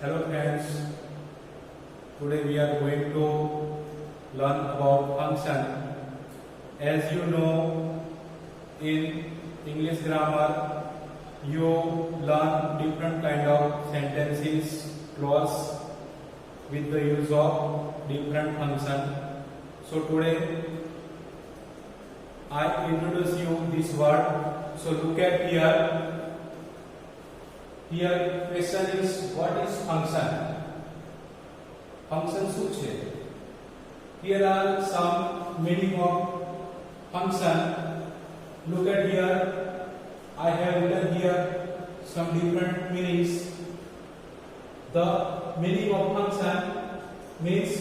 Hello friends, today we are going to learn about function. As you know, in English grammar, you learn different kind of sentences, clause with the use of different function. So today I introduce you this word. So look at here. Here question is what is function? Function શું છે? Here are some meaning of function. Look at here. I have written here some different meanings. The meaning of function means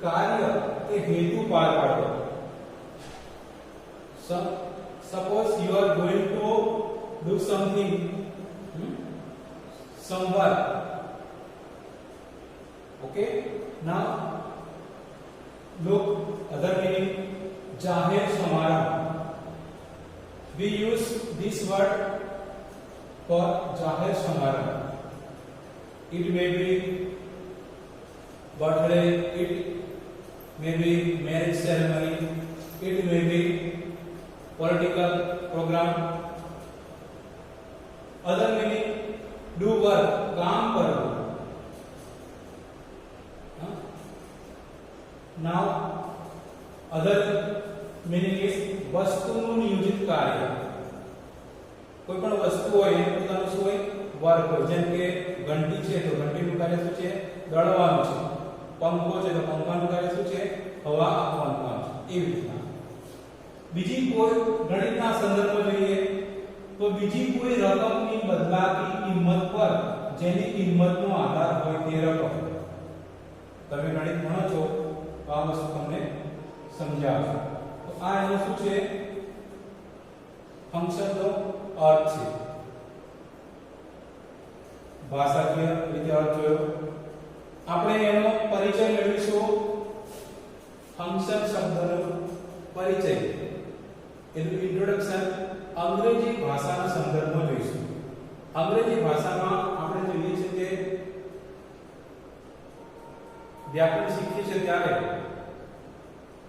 કાર્ય કે હેતુ પાર પાડવો. Suppose you are going to do something. Some work. Okay. Now look other meaning. जाहिर समारंभ. We use this word for जाहिर समारंभ. It may be birthday. It may be marriage ceremony. It may be political program. Other meaning. Do work, काम करो. Now, other meaning is વસ્તુનું નિયોજિત કાર્ય. કોઈ પણ વસ્તુ હોય એનું પોતાનું શું હોય? વર્ક હોય. જેમ કે ઘંટી છે તો ઘંટીનું કાર્ય શું છે? દળવાનું છે. પંખો છે તો પંખાનું કાર્ય શું છે? હવા આપવાનું કામ છે. એવી રીતના. બીજી કોઈ ગણિતના સંદર્ભમાં જોઈએ તો બીજી કોઈ રકમની બદલાતી કિંમત પર જેની કિંમતનો આધાર હોય તે રકમ. તમે ગણિત ભણો છો તો આ વસ્તુ તમને સમજાવશે. તો આ એનો શું છે? ફંક્શનનો અર્થ છે. ભાષાકીય રીતે અર્થ જોયો. આપણે એનો પરિચય મેળવીશું. ફંક્શન શબ્દનો પરિચય, એનું ઇન્ટ્રોડક્શન અંગ્રેજી ભાષાના સંદર્ભમાં જોઈશું. અંગ્રેજી ભાષામાં આપણે જોઈએ છે કે વ્યાકરણ શીખીએ છીએ ત્યારે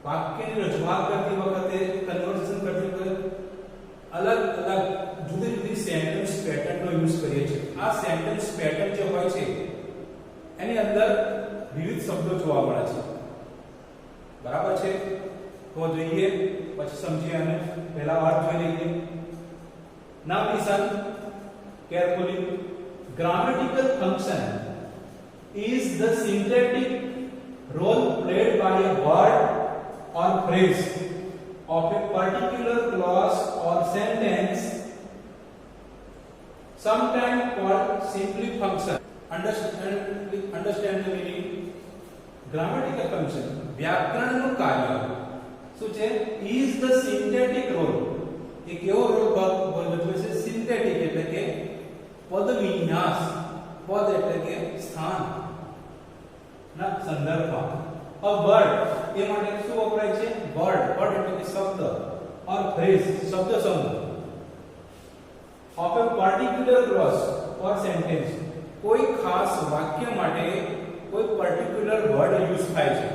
વાક્યની રજૂઆત કરતી વખતે, કન્વર્સેશન કરતી વખતે અલગ અલગ જુદી જુદી સેન્ટેન્સ પેટર્નનો યુઝ કરીએ છીએ. આ સેન્ટેન્સ પેટર્ન જે હોય છે એની અંદર વિવિધ શબ્દો જોવા મળે છે. બરાબર છે? તો જોઈએ પછી સમજીએ અને પહેલા વાત જોઈ લઈએ. Now listen carefully. Grammatical function is the syntactic role played by a word or phrase of a particular clause or sentence, sometimes called simply function. Understand the meaning. Grammatical function વ્યાકરણનું કાર્ય શું છે? is the syntactic role. એક એવો role ભજવે છે synthetic એટલે કે પદ વિન્યાસ. પદ એટલે કે સ્થાન ના સંદર્ભમાં. અ વર્ડ એ માટે શું વપરાય છે? વર્ડ. વર્ડ એટલે કે શબ્દ. ઓર ફ્રેઝ શબ્દ સમૂહ. Of a particular clause or sentence કોઈ ખાસ વાક્ય માટે કોઈ પર્ટિક્યુલર વર્ડ યુઝ થાય છે.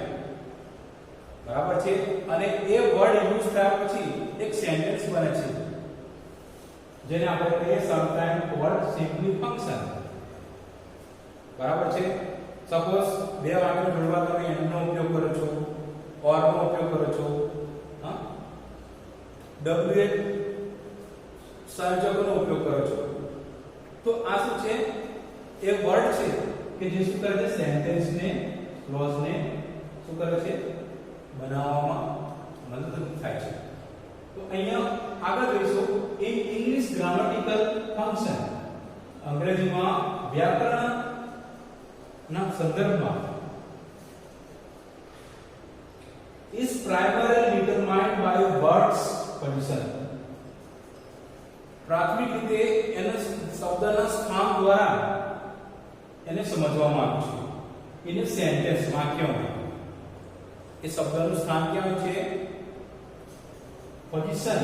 બરાબર છે? અને એ વર્ડ યુઝ થયા પછી એક સેન્ટેન્સ બને છે જેને આપણે કહીએ સમટાઈમ કોલ્ડ સિમ્પલી ફંક્શન. બરાબર છે? સપોઝ બે વાક્યો જોડવા તમે એનો ઉપયોગ કરો છો, ઓર નો ઉપયોગ કરો છો, ડબલ્યુએચ સંયોજકોનો ઉપયોગ કરો છો. તો આ શું છે? એ વર્ડ છે કે જે શું કરે છે? સેન્ટેન્સને, ક્લોઝને શું કરે છે? બનાવવામાં મદદ થાય છે. તો અહીંયા આગળ જોઈશું ઇન ઇંગ્લિશ ગ્રામેટિકલ ફંક્શન. અંગ્રેજીમાં વ્યાકરણના સંદર્ભમાં is primarily determined by words position. પ્રાથમિક રીતે એના શબ્દના સ્થાન દ્વારા એને સમજવામાં આવે છે. એને સેન્ટેન્સ વાક્યમાં એ શબ્દનું સ્થાન ક્યાં છે? પોઝિશન.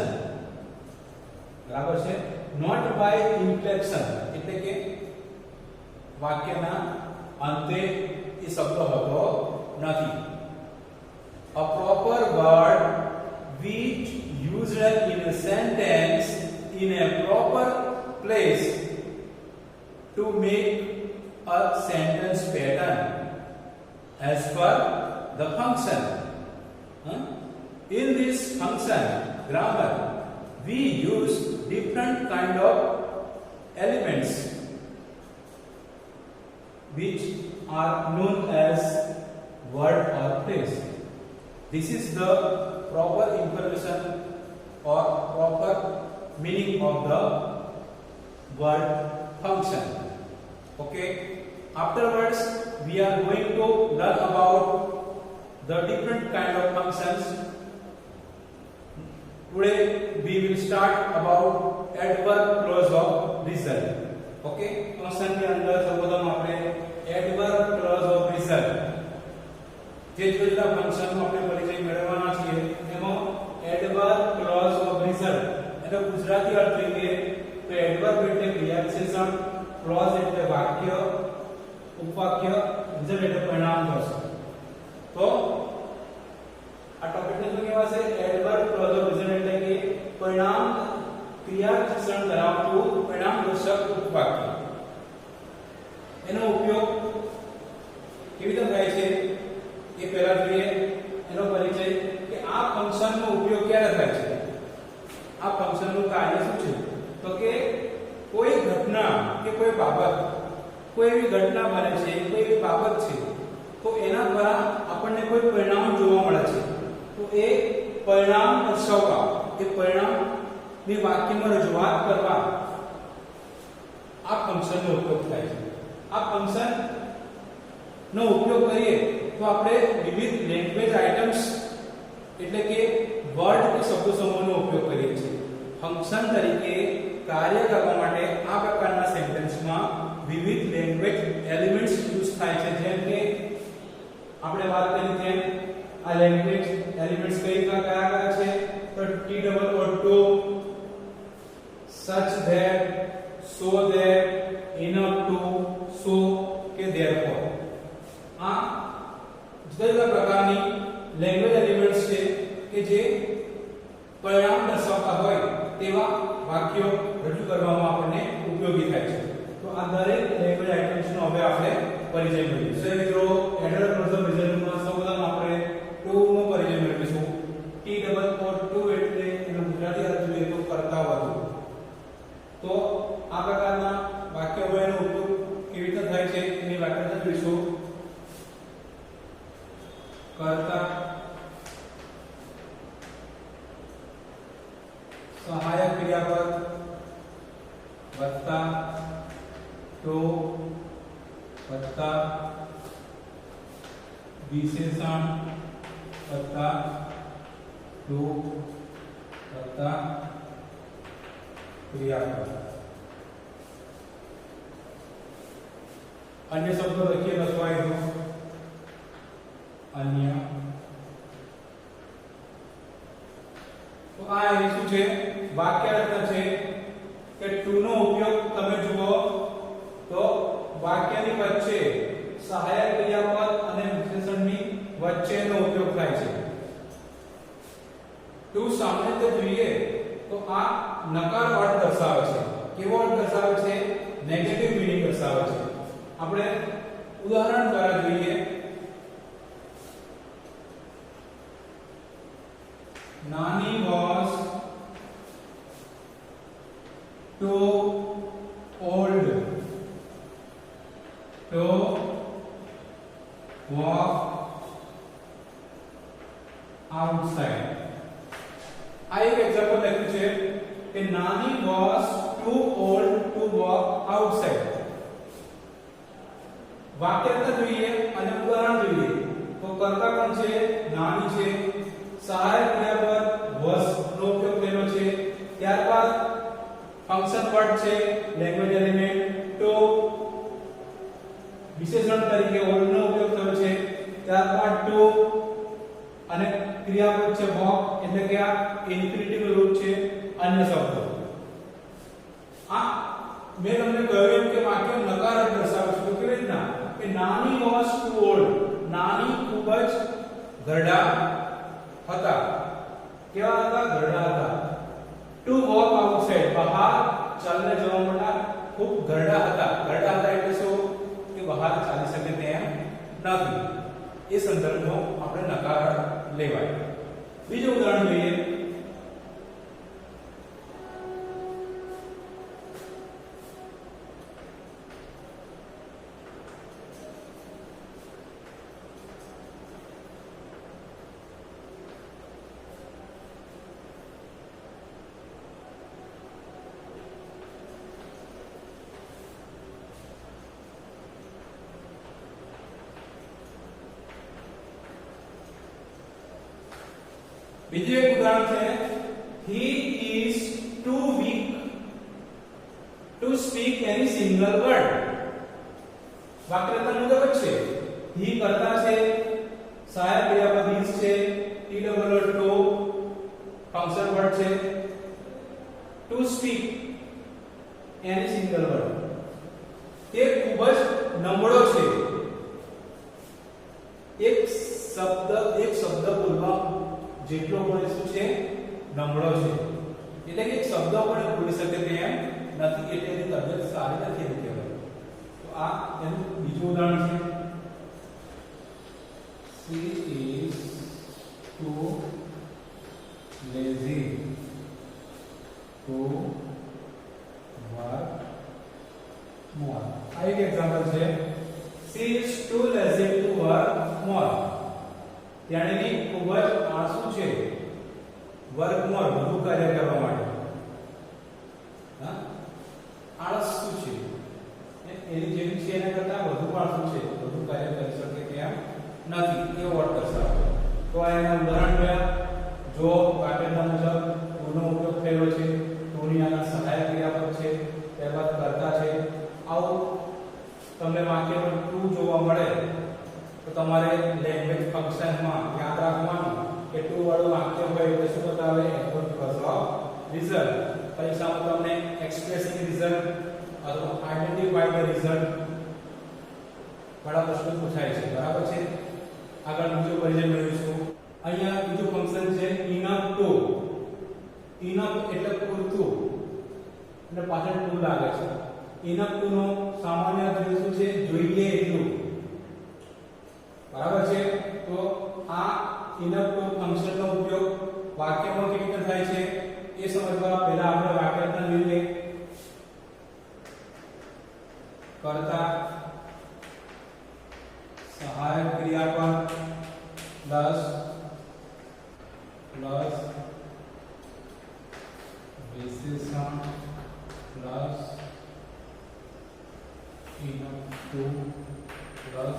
બરાબર છે? નોટ બાય ઇન્ફ્લેક્શન એટલે કે વાક્યના અંતે એ શબ્દ હોતો નથી. A proper word which used in a sentence in a proper place to make a sentence pattern as per the function. In this function grammar we use different kind of elements which are known as word or phrase. This is the proper information or proper meaning of the word function. Okay, afterwards we are going to learn about the different kind of functions. Today we will start about adverb clause of reason. Okay, function के अंदर सर्वप्रथम આપણે adverb clause of reason જે જુદા function નો આપણે પરિચય મેળવવાના છીએ એમાં adverb clause of reason એનો ગુજરાતી અર્થ લઈએ તો adverb એટલે ક્રિયા વિશેષણ, clause એટલે વાક્ય, ઉપવાક્ય, reason એટલે પરિણામ દર્શાવે. તો આ ટોપિક ને શું કહેવાશે? adverb clause of reason એટલે કે પરિણામ ક્રિયા વિશેષણ ધરાવતું પરિણામ દર્શક ઉપવાક્ય. એનો ઉપયોગ કેવી રીતે થાય છે એ પહેલા જોઈએ. એનો પરિચય કે આ ફંક્શન નો ઉપયોગ ક્યારે થાય છે, આ ફંક્શન નું કાર્ય શું છે? તો કે કોઈ ઘટના કે કોઈ બાબત, કોઈ એવી ઘટના બને છે, કોઈ એવી બાબત છે તો એના દ્વારા આપણને કોઈ પરિણામ જોવા મળે છે તો એ પરિણામ દર્શાવવા, એ પરિણામ ની વાક્યમાં રજૂઆત કરવા આ ફંક્શન નો ઉપયોગ થાય છે. આ ફંક્શન નો ઉપયોગ કરીએ તો આપણે વિવિધ લેંગ્વેજ આઇટમ્સ એટલે કે વર્ડ કે શબ્દ સમૂહનો ઉપયોગ કરીએ છીએ. ફંક્શન તરીકે કાર્ય કરવા માટે આ પ્રકારના સેન્ટેન્સમાં વિવિધ લેંગ્વેજ એલિમેન્ટ્સ યુઝ થાય છે. જેમ કે આપણે વાત કરી તેમ આ લેંગ્વેજ એલિમેન્ટ્સ કયા કયા છે? તો T double O too, such that, so that, enough to, so કે therefore. આ જુદા જુદા પ્રકારની લેંગ્વેજ એલિમેન્ટ્સ છે કે જે પરિણામ દર્શાવતા હોય તેવા વાક્યો રજૂ કરવામાં આપણને ઉપયોગી થાય છે. તો આ દરેક લેંગ્વેજ આઇટમ્સનો હવે આપણે પરિચય મેળવીશું. મિત્રો એડર ક્લોઝર રિઝલ્ટમાં સૌપ્રથમ આપણે ટુ નો પરિચય મેળવીશું. ટી ડબલ ઓ ટુ એટલે એનો ગુજરાતી અર્થ જોઈએ તો કરતા વધુ. તો આ પ્રકારના વાક્યોનો ઉપયોગ કેવી રીતે થાય છે એની વ્યાખ્યા જોઈશું. કર્તા, સહાયક ક્રિયાપદ વત્તા તો વત્તા વિશેષણ વત્તા તો વત્તા ક્રિયાપદ. अन्य शब्दों रखिए लखवाई दो. अन्य तो आ એ શું છે? વાક્ય રચના છે કે ટુ નો ઉપયોગ તમે જુઓ તો વાક્યની વચ્ચે સહાયક ક્રિયાપદ અને વિશેષણની વચ્ચેનો ઉપયોગ થાય છે. ટુ સામાન્ય રીતે જોઈએ તો આ નકાર અર્થ દર્શાવે છે. કેવો અર્થ દર્શાવે છે? નેગેટિવ મીનિંગ દર્શાવે છે. આપણે ઉદાહરણ દ્વારા જોઈએ. નાની was too old to walk outside. આ એક એક્ઝામ્પલ લખ્યું છે કે નાની was too old to walk outside. વાક્યરચના જોઈએ અને ઉદાહરણ જોઈએ તો કર્તા કોણ છે? નાની છે. સહાયક ક્રિયાપદ was નો ઉપયોગ થયેલો છે. ત્યારબાદ ફંક્શન વર્ડ છે, લેંગ્વેજ એલિમેન્ટ to, વિશેષણ તરીકે old નો ઉપયોગ થયો છે. ત્યારબાદ to અને ક્રિયાપદ છે walk એટલે કે આ ઇન્ફિનિટિવ રૂપ છે. અન્ય શબ્દો આ મેં તમને કહ્યું કે વાક્ય નકાર દર્શાવે છે. તો કેવી રીતના કે કે નાની was too old, નાની ખૂબ જ ઘરડા હતા. કેવા હતા? ઘરડા હતા. to walk outside, બહાર ચાલને જવા માટે ખૂબ ઘરડા હતા. ઘરડા હતા એટલે શું? કે બહાર ચાલી શકે તેમ નથી. એ સંદર્ભનો આપણે નકાર લેવાય. બીજું ઉદાહરણ જોઈએ. બીજું એક ઉદાહરણ છે. he is too weak to speak any single word. વાક્યરચના મુજબ જ છે. he કરતા છે, સહાયક ક્રિયાપદ is છે, to ફંક્શન વર્ડ છે, to speak any single word. તે ખૂબ જ નબળો છે. એક શબ્દ બોલવા જેટલો પણ શું છે? નબળો છે. એટલે કે એક શબ્દ પણ બોલી શકે તેમ નથી, એટલે એની તબિયત સારી નથી એમ કહેવાય. તો આ એનું બીજું ઉદાહરણ છે. she is too lazy to work more. આ એક એક્ઝામ્પલ છે. she is too lazy to work more. તેણીની ખૂબ જ આળસુ છે વર્ક મોર, વધુ કાર્ય કરવા માટે. હા, આળસુ છે, એની જેવી છે એના કરતા વધુ આળસુ છે, વધુ કાર્ય કરી શકે તેમ નથી. એ વર્ડ દર્શાવે. તો આ એના ઉદાહરણ જોયા. જો વાક્યરચના મુજબ to નો ઉપયોગ થયો છે, to ની આગળ સહાયક ક્રિયાપદ છે, ત્યારબાદ કર્તા છે. આવું તમને વાક્યમાં to જોવા મળે તો તમારે લેંગ્વેજ ફંક્શનમાં યાદ રાખવાનું કે ટુ વાળું વાક્ય હોય એટલે શું બતાવે? Active clause of result. પરીક્ષામાં તમને એક્સપ્રેસિંગ રિઝલ્ટ અથવા આઇડેન્ટિફાઈ ધ રિઝલ્ટ વાળા પ્રશ્નો પૂછાય છે. બરાબર છે. આગળ બીજો પરિચય મેળવીશું. અહીંયા બીજું ફંક્શન છે enough to. enough એટલે પૂરતું, એટલે પાછળ ટુ લાગે છે. enough to નો સામાન્ય અર્થ શું છે? જોઈએ એટલું. બરાબર છે. તો આ enough to ફંક્શનનો ઉપયોગ વાક્યમાં કેવી રીતે થાય છે એ સમજવા પહેલા આપણે વાક્યરચના જોઈએ. કર્તા, સહાયક ક્રિયાપદ પ્લસ વિશેષણ પ્લસ enough to પ્લસ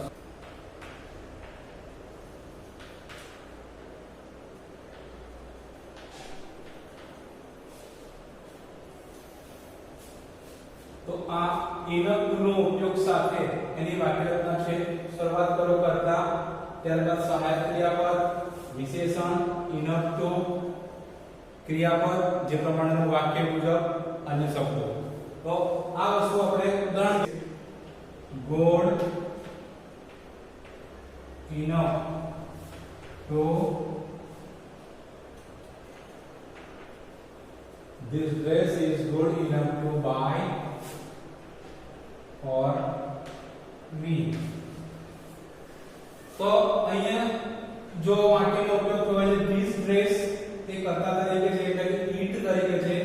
તો આ enough to નો ઉપયોગ સાથે એની વાક્યરચના છે. શરૂઆત કરો કરતા, ત્યારબાદ સહાયક ક્રિયાપદ, વિશેષણ, enough to, ક્રિયાપદ જે પ્રમાણેનું વાક્ય મુજબ અન્ય શબ્દો. તો આ વસ્તુ આપણે ઉદાહરણ good enough to this dress is good enough to buy for me. તો અહીંયા જો વાક્યનો ઉપયોગ થયો છે this dress એ કર્તા તરીકે છે એટલે કે it તરીકે છે.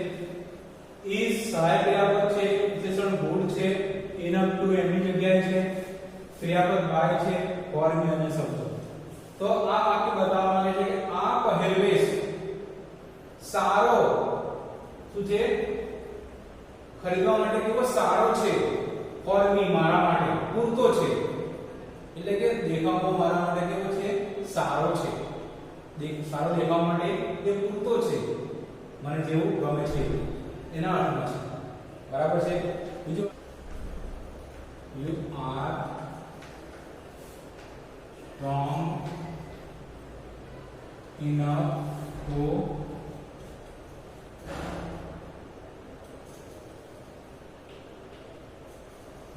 is સહાયક ક્રિયાપદ છે, વિશેષણ good છે, enough to એની જગ્યાએ છે, ક્રિયાપદ buy છે, for me અન્ય શબ્દો. તો આ વાક્ય બતાવવા માંગે છે કે આ પહેરવેશ સારો શું છે? ખરીદવા માટે કેવો સારો છે? for me મારા માટે પૂરતો છે. એટલે કે દેખાવમાં મારા માટે કેવો છે? સારો છે. સારો દેખાવ માટે એ પૂરતો છે, મને જેવું ગમે છે એના અર્થમાં છે. બરાબર છે. બીજું you are strong enough to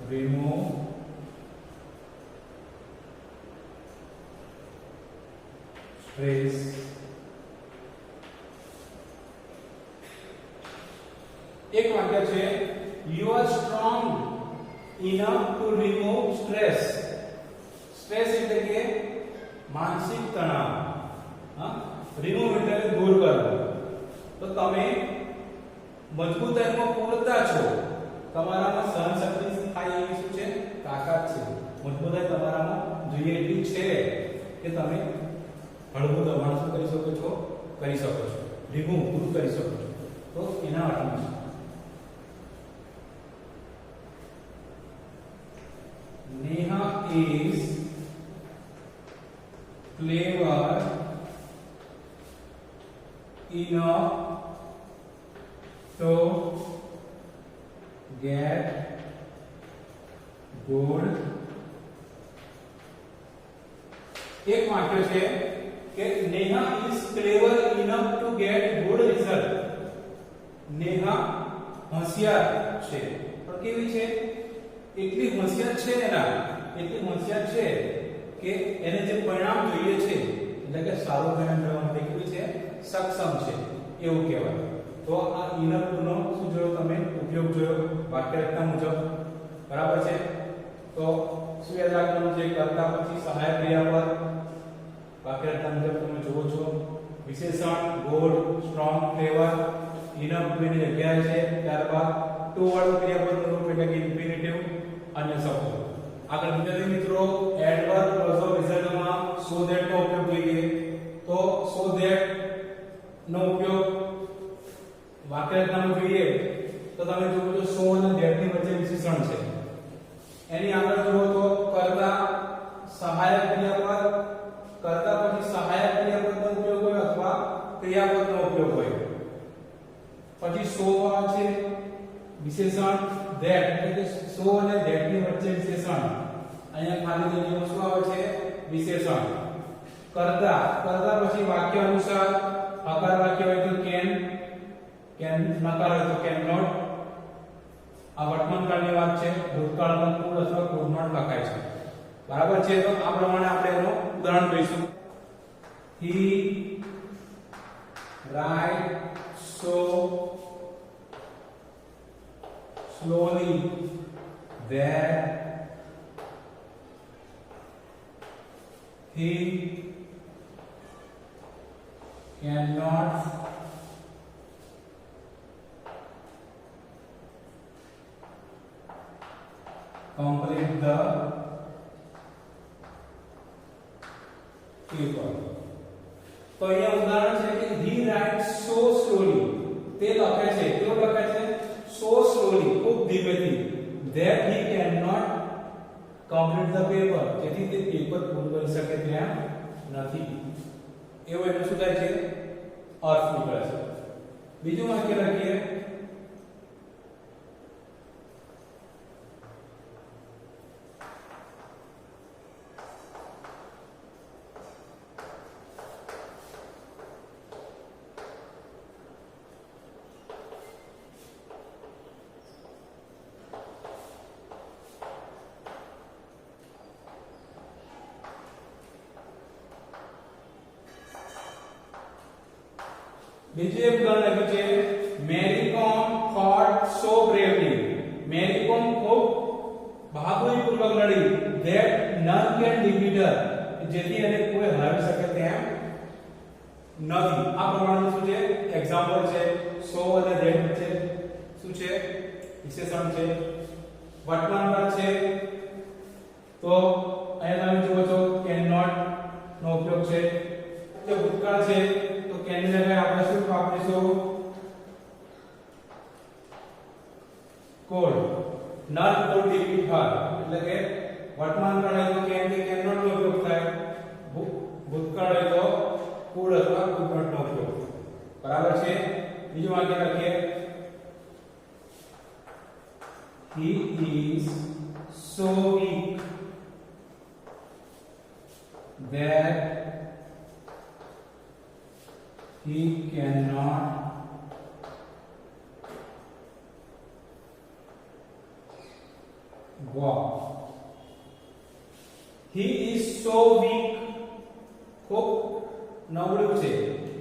remove raise. એક વાક્ય છે you are strong enough to remove stress. Stress એટલે કે માનસિક તણાવ. હા, રિમૂવ એટલે દૂર કરવું. તો તમે મજબૂતાઈમાં પૂરતા છો, તમારામાં સહનશક્તિ થાય એવી શું છે? તાકાત છે. મજબૂતાઈ તમારામાં જોઈએ એટલી છે કે તમે હળવું દબાણ શું કરી શકો છો? કરી શકો છો, રિમૂવ દૂર કરી શકો છો. તો એના અર્થમાં છે Neha is clever enough to get good. એક વાક્ય છે કે Neha is clever enough to get good result. Neha હોશિયાર છે, પણ કેવી છે? એટલી હોશિયાર છે એટલી હોશિયાર છે કે એને જે પરિણામ જોઈએ છે, એટલે કે સારું પરિણામ મેળવવા માટે કેવી છે? સક્ષમ છે, એવું કહેવાય. તો આ ઇનફ નો શું જોયો તમે? ઉપયોગ જોયો વાક્ય રચના મુજબ. બરાબર છે? તો શું યાદ રાખવાનું છે? કરતા પછી સહાયક ક્રિયાપદ વાક્ય રચના મુજબ તમે જુઓ છો. વિશેષણ ગુડ, સ્ટ્રોંગ, ક્લેવર, ઇનફ ની જગ્યાએ છે. ત્યારબાદ ટુ વાળું ક્રિયાપદનું રૂપ એટલે કે ઇન્ફિનિટિવ, અન્ય શબ્દો. આગળ વિદ્યાર્થી મિત્રો એડવર્બ ક્લોઝર રિઝલ્ટમાં સો ધેટ નો ઉપયોગ જોઈએ. તો સો ધેટ નો ઉપયોગ વાક્ય રચનામાં જોઈએ તો તમે જુઓ તો સો અને ધેટ ની વચ્ચે વિશેષણ છે. એની આગળ જુઓ તો કરતા સહાયક ક્રિયાપદ, કરતા પછી સહાયક ક્રિયાપદનો ઉપયોગ હોય અથવા ક્રિયાપદનો ઉપયોગ હોય. પછી સો આવે છે વિશેષણ ધેટ, એટલે કે સો અને ધેટ ની વચ્ચે વિશેષણ. અહીંયા ખાલી જગ્યામાં શું આવે છે? વિશેષણ. કરતા, કરતા પછી વાક્ય અનુસાર હકાર વાક્ય હોય તો કેન, કેન નકાર હોય તો કેન નોટ. આ વર્તમાન કાળની વાત છે. ભૂતકાળમાં કુડ અથવા કુડ નોટ લખાય છે. બરાબર છે? તો આ પ્રમાણે આપણે એનું ઉદાહરણ જોઈશું. he write so slowly that he cannot complete the paper. તો અહીંયા ઉદાહરણ છે કે he writes so slowly, તે લખે છે, કેવું લખે છે? so slowly, ખૂબ ધીમેથી, that he cannot complete the paper, જેથી તે પેપર પૂરું કરી શકે તેમ નથી. એવું એનું શું થાય છે? અર્થ નીકળે છે. બીજું વાક્ય લખીએ. બીજું એક ઉદાહરણ લખ્યું છે મેરી કોમ ફોટ સો બ્રેવલી. મેરી કોમ ખૂબ બહાદુરીપૂર્વક લડી, that none can defeat her, જેથી એને કોઈ હરાવી શકે તેમ નથી. આ પ્રમાણે શું છે? એક્ઝામ્પલ છે. સો અને that છે શું છે? વિશેષણ છે. વર્તમાન કાળ છે તો અહીંયા તમે જુઓ છો કેન નોટ નો ઉપયોગ છે. જે ભૂતકાળ છે તો કેન ની જગ્યાએ આપણે શું વાપરીશું? કોડ. નન કોડ ડિફીટ હર, એટલે કે વર્તમાન કાળ હોય તો કેન કે કેન નોટ નો ઉપયોગ થાય. ભૂતકાળ હોય તો કુડ અથવા કુડ નોટ નો ઉપયોગ. બરાબર છે? બીજું વાક્ય લખીએ. he is so weak that he cannot walk. He is so weak, ખૂબ નવડું છે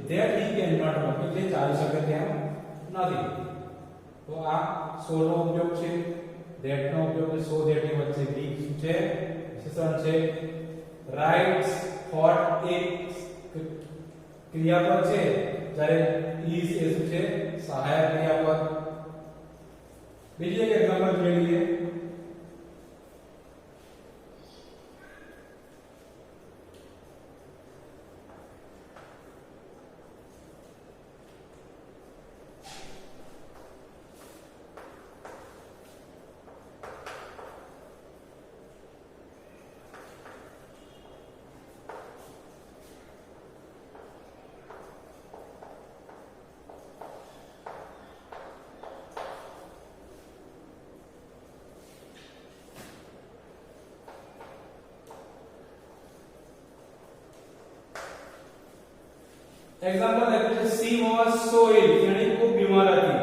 that he cannot walk એટલે ચાલી શકે તેમ નથી. તો આ so નો ઉપયોગ છે, that નો ઉપયોગ છે. so that ની વચ્ચે be શું છે? વિશેષણ છે. writes thought એક ક્રિયાપદ છે, જ્યારે is એ શું છે? સહાયક ક્રિયાપદ. બીજી એક એક્ઝામ્પલ જોઈ લઈએ. એક્ઝામ્પલ લખે છે she was so ill તેણી ખૂબ બીમાર હતી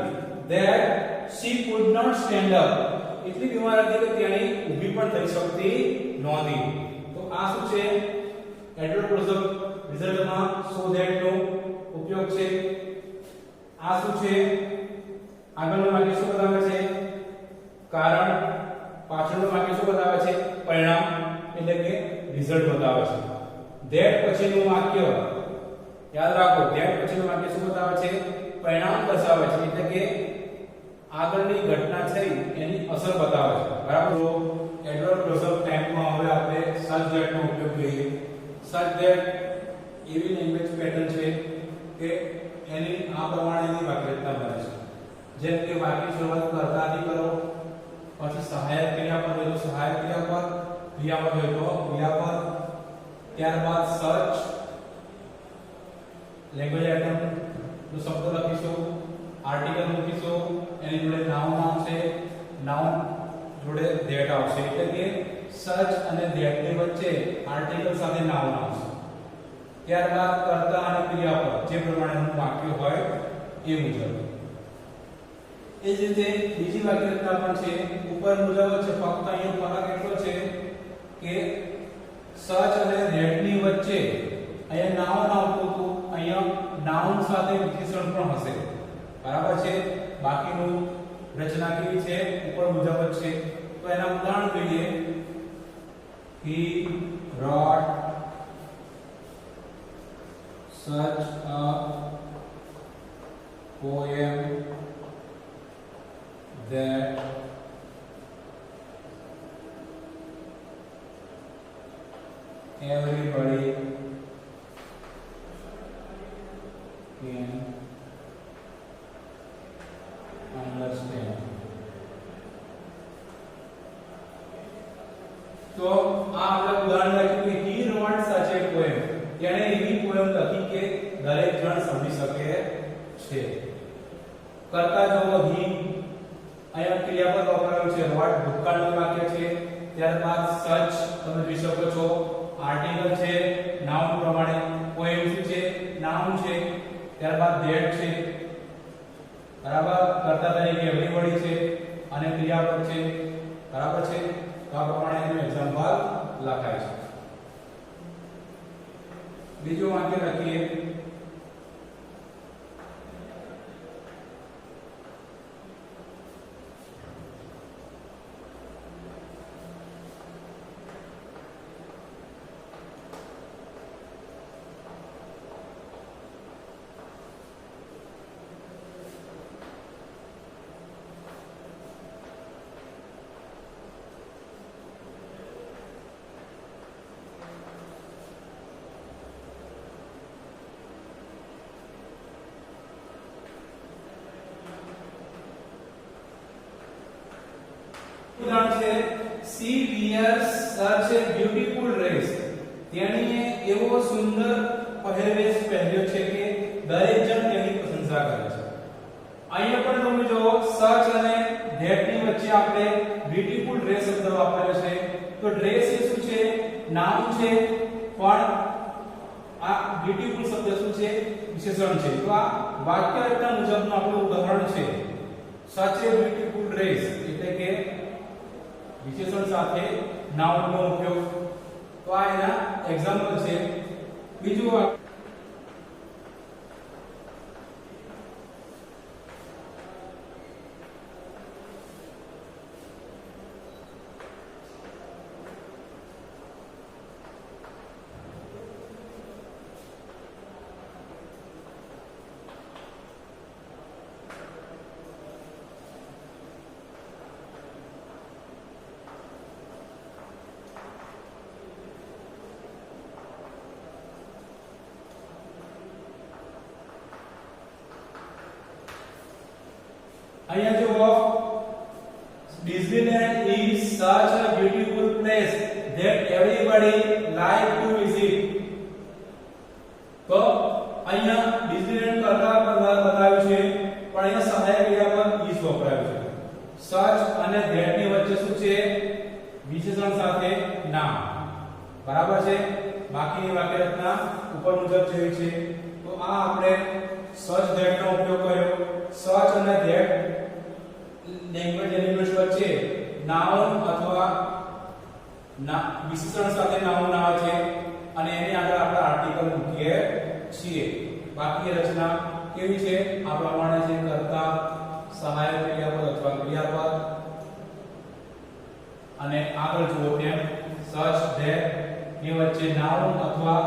that she could not stand up એટલી બીમાર હતી કે તેણી ઊભી પણ થઈ શકતી નહોતી. તો આ શું છે? એડવર્બ રિઝલ્ટમાં so that નો ઉપયોગ છે. આ શું છે? આગળનું વાક્ય શું બતાવે છે? કારણ. પાછળનું વાક્ય શું બતાવે છે? પરિણામ એટલે કે રિઝલ્ટ બતાવે છે. that પછીનું વાક્ય યાદ રાખો, that પછીનું વાક્ય શું બતાવે છે? પરિણામ દર્શાવે છે, એટલે કે આગળની ઘટના છે એની અસર બતાવે છે. બરાબર. તો એડવર્બ ક્લોઝઅપ ટાઈપમાં હવે આપણે such that નો ઉપયોગ કરીએ. such that એવી લેંગ્વેજ પેટર્ન છે કે એની આ પ્રમાણેની વાક્યરચના બને છે. જેમ કે વાક્ય શરૂઆત કર્તાથી કરો, પછી સહાયક ક્રિયાપદ હોય તો સહાયક ક્રિયાપદ, ક્રિયાપદ હોય તો ક્રિયાપદ, ત્યારબાદ such લેંગ્વેજ આઇટમ નો શબ્દ લખીશું, આર્ટિકલ મૂકીશું, એની જોડે નાઉન આવશે, નાઉન જોડે that આવશે, એટલે કે such અને that ની વચ્ચે આર્ટિકલ સાથે નાઉન આવશે. ત્યારબાદ કર્તા અને ક્રિયાપદ જે પ્રમાણેનું વાક્ય હોય એ મુજબ. એ જ રીતે બીજી વાક્યરચના પણ છે, ઉપર મુજબ છે, ફક્ત અહીંયા ફરક એટલો છે કે such અને that ની વચ્ચે અહીંયા નાઉન આવતું હતું, અહીંયા નાઉન સાથે વિશેષણ પણ હશે. બરાબર છે. બાકીનું રચના કેવી છે? ઉપર મુજબ જ છે. તો એના ઉદાહરણ જોઈએ. he wrote such a poem that everybody can understand. તો આ આપણે ઉદાહરણ લખ્યું કે he wrote such a poem. તેણે એવી પોએમ લખી કે દરેક જણ સમજી શકે છે. કરતા જો he અહીંયા ક્રિયાપદ વપરાયું છે, wrote ભૂતકાળનું વાક્ય છે. ત્યારબાદ such તમે જોઈ શકો છો આર્ટિકલ છે, નાઉન પ્રમાણે. પોએમ શું છે? નાઉન છે. ત્યારબાદ that છે. બરાબર. કર્તા તરીકે everybody છે અને ક્રિયાપદ છે. બરાબર છે. તો આ પ્રમાણે એનું એક્ઝામ્પલ લખાય છે. બીજું વાક્ય લખીએ. ઉદાહરણ છે she wears such a beautiful dress. તેણીએ એવો સુંદર પહેરવેશ પહેર્યો છે કે દરેક જણ તેની પ્રશંસા કરે છે. અહીંયા પણ તમે જો such અને that ની વચ્ચે આપણે beautiful dress શબ્દ વાપર્યો છે. તો dress એ શું છે? નાઉન છે, પણ આ beautiful શબ્દ શું છે? વિશેષણ છે. તો આ વાક્ય રચના મુજબનું આપણું ઉદાહરણ છે. such a beautiful dress એટલે કે વિશેષણ સાથે નાઉન નો ઉપયોગ. તો આ એના એક્ઝામ્પલ છે. બીજું અહીંયા જો Disneyland is such a beautiful place that everybody like to visit. તો અહીંયા ડિઝનીલેન્ડ કરતા બતાવ્યું છે પણ અહીંયા સહાયક ક્રિયા પર is વપરાયું છે. such અને that ની વચ્ચે શું છે? વિશેષણ સાથે નામ. બરાબર છે. બાકીની વાક્ય રચના ઉપર મુજબ જેવી છે. તો આ આપણે such that નો ઉપયોગ કર્યો. such અને that લેંગ્વેજ એલિમેન્ટ્સ વચ્ચે નાઉન અથવા વિશેષણ સાથે નાઉન આવે છે અને એની આગળ આપણે આર્ટિકલ મૂકીએ છીએ. બાકી રચના કેવી છે? આ પ્રમાણે છે: કર્તા, સહાયક ક્રિયાપદ અથવા ક્રિયાપદ, અને આગળ જુઓ તેમ such that ની વચ્ચે નાઉન અથવા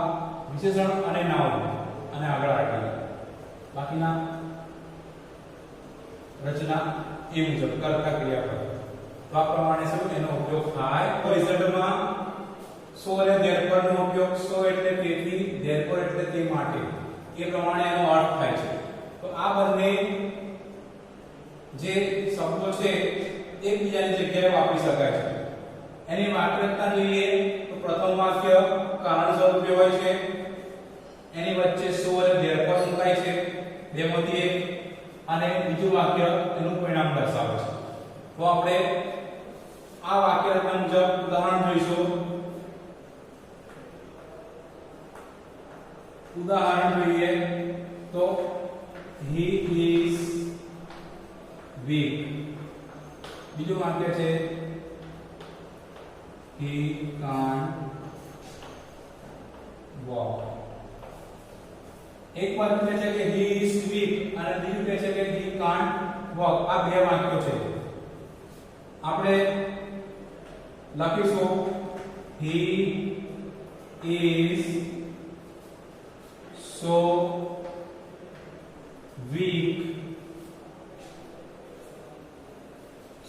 વિશેષણ અને નાઉન અને આગળ આર્ટિકલ. બાકીના રચના એ મુજબ કર્તા ક્રિયાપદ. તો આ પ્રમાણે શું એનો ઉપયોગ થાય? તો રિઝલ્ટમાં સો અને therefore નો ઉપયોગ. સો એટલે તેથી, therefore એટલે તે માટે, એ પ્રમાણે એનો અર્થ થાય છે. તો આ બંને જે શબ્દો છે એકબીજાની જગ્યાએ વાપરી શકાય છે. એની વાક્યરચના જોઈએ તો પ્રથમ વાક્ય કારણ સ્વરૂપે હોય છે, એની વચ્ચે સો અને therefore મુકાય છે બેમાંથી એક, અને બીજું વાક્ય એનું પરિણામ દર્શાવે છે. તો આપણે આ વાક્ય રચના મુજબ ઉદાહરણ જોઈશું. ઉદાહરણ જોઈએ તો he is weak. બીજું વાક્ય છે he can't walk. એક વાક્ય છે કે he is weak અને બીજું કહે છે કે he can't walk. આ બે વાક્યો છે. આપણે લખીશું he is so weak.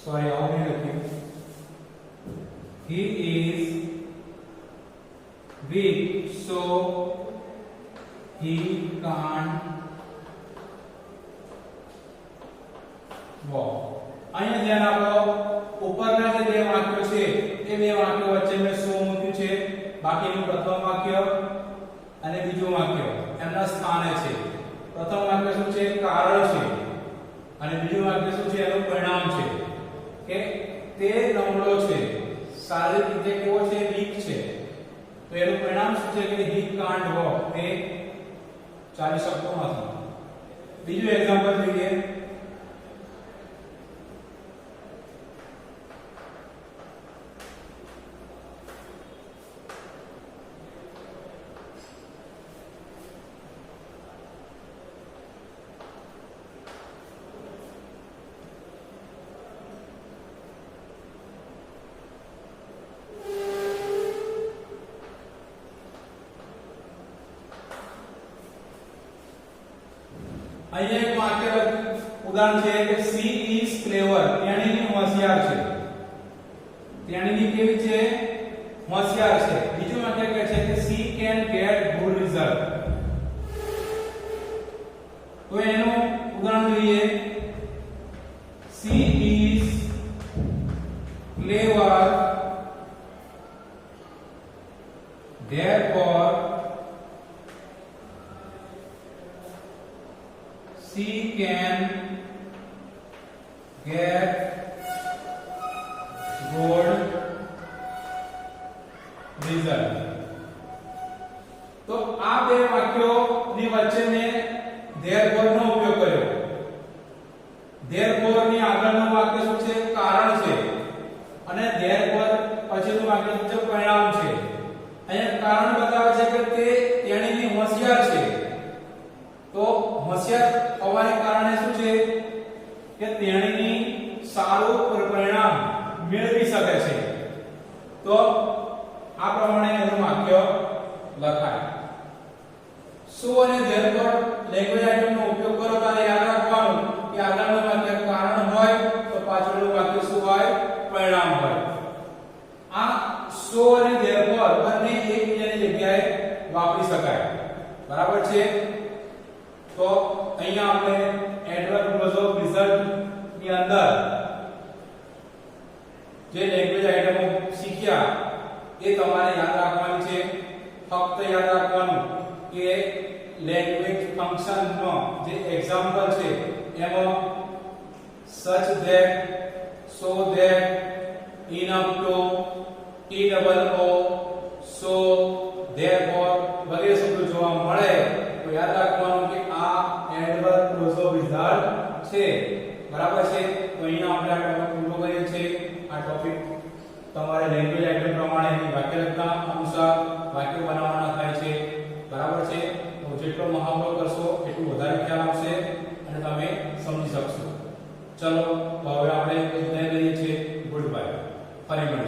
sorry આવું નહીં લખ્યું. he is weak so he can't walk. અહીંયા ધ્યાન આપો, ઉપરના જે બે વાક્યો છે એ બે વાક્યો વચ્ચે મેં સો મૂક્યું છે. બાકીનું પ્રથમ વાક્ય અને બીજું વાક્ય એમના સ્થાને છે. પ્રથમ વાક્ય શું છે? કારણ છે. અને બીજું વાક્ય શું છે? એનું પરિણામ છે કે તે નબળો છે, શારીરિક રીતે કેવો છે? વીક છે. તો એનું પરિણામ શું છે? કે he can't walk, તે ચાલી શકતો નથી. બીજું એક્ઝામ્પલ જોઈએ. અહીંયા એક વાક્ય ઉદાહરણ છે કે she is clever. તેણીની હોશિયાર છે. તેણીની કેવી છે? હોશિયાર છે. બીજું વાક્ય કહે છે કે she can get good result. તો એનું ઉદાહરણ જોઈએ. she is clever therefore she can get good result. તો આ બે વાક્યોની વચ્ચે મેં therefore નો ઉપયોગ કર્યો. therefore ની આગળનું વાક્ય શું છે? કારણ છે. અને therefore પછીનું વાક્ય શું છે? પરિણામ છે. અહીંયા કારણ બતાવે છે કે તે તેણીની હોશિયાર છે. તો હોશિયાર હોવાને કારણે શું છે? કે તેણીની સારું પરિણામ મેળવી શકે છે. તો આ પ્રમાણે એનું વાક્ય લખાય. સો અને therefore લેંગ્વેજ આઇટમનો ઉપયોગ કરો ત્યારે યાદ રાખવાનું કે આગળનું વાક્ય કારણ હોય તો પાછળનું વાક્ય શું હોય? પરિણામ હોય. આ સો અને therefore બંને એકબીજાની જગ્યાએ વાપરી શકાય. બરાબર છે? તો અહીંયા આપણે એડવર્બ ક્લોઝ ઓફ રિઝલ્ટ ની અંદર જે લેંગ્વેજ આઇટમો શીખ્યા એ તમારે યાદ રાખવાની છે. ફક્ત યાદ રાખવાનું કે લેંગ્વેજ ફંક્શન નો જે એક્ઝામ્પલ છે એમાં such that, so that, enough to, TOO, so, therefore વગેરે શબ્દો જોવા મળે તો યાદ રાખવાનું કે આ એડવર્બ ક્લોઝો વિઝાર્ડ છે. બરાબર છે. તો અહીંયા આપણે આ ટોપિક પૂરો કરીએ છીએ. આ ટોપિક તમારે લેંગ્વેજ આઇટમ પ્રમાણે વાક્ય રચના અનુસાર વાક્ય બનાવવાના થાય છે. બરાબર છે. તો જેટલો મહાવરો કરશો એટલું વધારે ખ્યાલ આવશે અને તમે સમજી શકશો. ચલો તો હવે આપણે વિદાય લઈએ છીએ. Good bye. ફરી મળીએ.